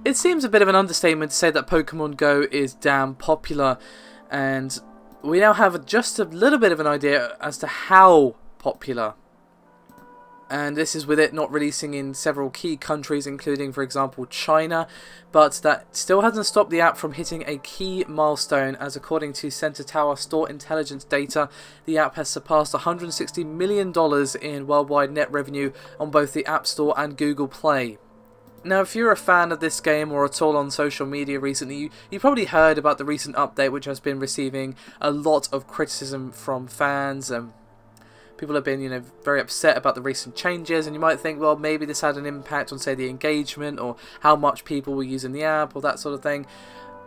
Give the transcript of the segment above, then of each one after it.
It seems a bit of an understatement to say that Pokemon Go is damn popular, and we now have just a little bit of an idea as to how popular. And this is with it not releasing in several key countries, including, for example, China. But that still hasn't stopped the app from hitting a key milestone, as according to Sensor Tower store intelligence data, the app has surpassed $160 million in worldwide net revenue on both the App Store and Google Play. Now, if you're a fan of this game or at all on social media recently, you probably heard about the recent update, which has been receiving a lot of criticism from fans. People have been, very upset about the recent changes, and you might think, well, maybe this had an impact on, say, the engagement or how much people were using the app or that sort of thing.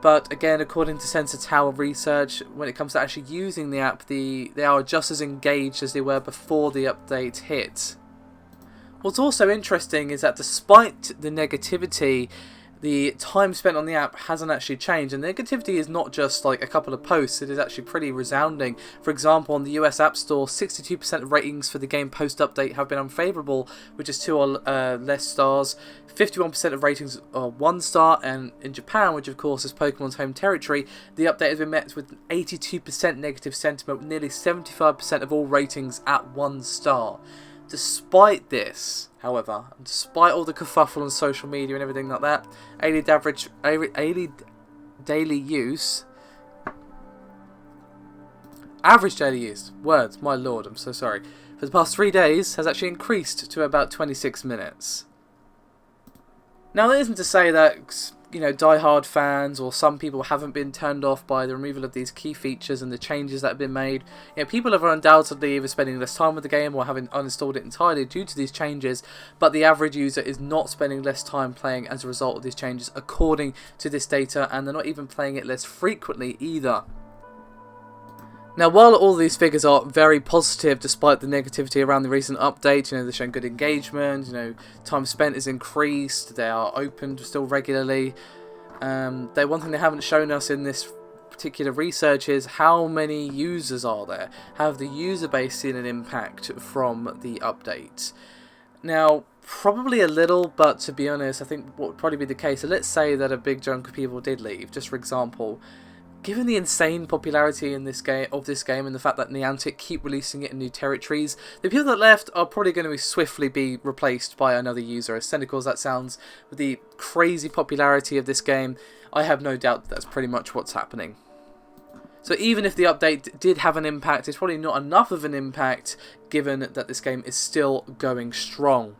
But again, according to Sensor Tower research, when it comes to actually using the app, they are just as engaged as they were before the update hit. What's also interesting is that despite the negativity, the time spent on the app hasn't actually changed, and the negativity is not just like a couple of posts, it is actually pretty resounding. For example, on the US App Store, 62% of ratings for the game post-update have been unfavourable, which is 2 or less stars. 51% of ratings are 1 star, and in Japan, which of course is Pokemon's home territory, the update has been met with 82% negative sentiment, with nearly 75% of all ratings at 1 star. Despite this, however, and despite all the kerfuffle on social media and everything like that, average daily use, words, my lord, I'm so sorry, for the past 3 days has actually increased to about 26 minutes. Now, that isn't to say that, die-hard fans or some people haven't been turned off by the removal of these key features and the changes that have been made. People are undoubtedly either spending less time with the game or having uninstalled it entirely due to these changes, but the average user is not spending less time playing as a result of these changes, according to this data, and they're not even playing it less frequently either. Now, while all these figures are very positive despite the negativity around the recent update, they're showing good engagement, time spent is increased, they are opened still regularly. One thing they haven't shown us in this particular research is how many users are there. Have the user base seen an impact from the update? Now, probably a little, but to be honest, I think what would probably be the case, so let's say that a big chunk of people did leave, just for example. Given the insane popularity in this game and the fact that Niantic keep releasing it in new territories, the people that left are probably going to swiftly be replaced by another user. As cynical as that sounds, with the crazy popularity of this game, I have no doubt that's pretty much what's happening. So even if the update did have an impact, it's probably not enough of an impact given that this game is still going strong.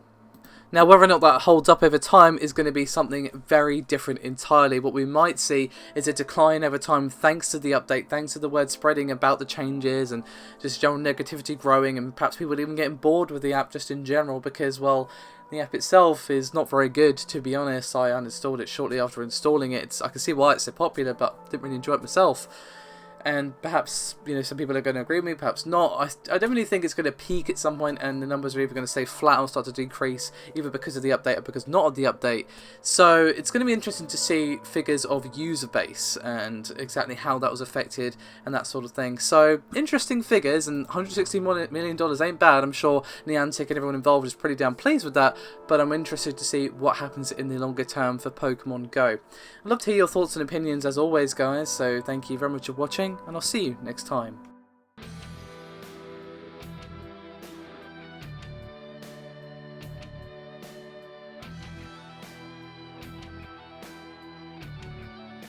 Now, whether or not that holds up over time is going to be something very different entirely. What we might see is a decline over time thanks to the update, thanks to the word spreading about the changes and just general negativity growing, and perhaps people even getting bored with the app just in general because, well, the app itself is not very good, to be honest. I uninstalled it shortly after installing it. I can see why it's so popular, but didn't really enjoy it myself. And perhaps, some people are going to agree with me, perhaps not. I don't really think it's going to peak at some point, and the numbers are either going to stay flat or start to decrease, either because of the update or because not of the update. So it's going to be interesting to see figures of user base and exactly how that was affected and that sort of thing. So interesting figures, and $160 million ain't bad. I'm sure Niantic and everyone involved is pretty damn pleased with that, but I'm interested to see what happens in the longer term for Pokemon Go. I'd love to hear your thoughts and opinions as always, guys, so thank you very much for watching, and I'll see you next time.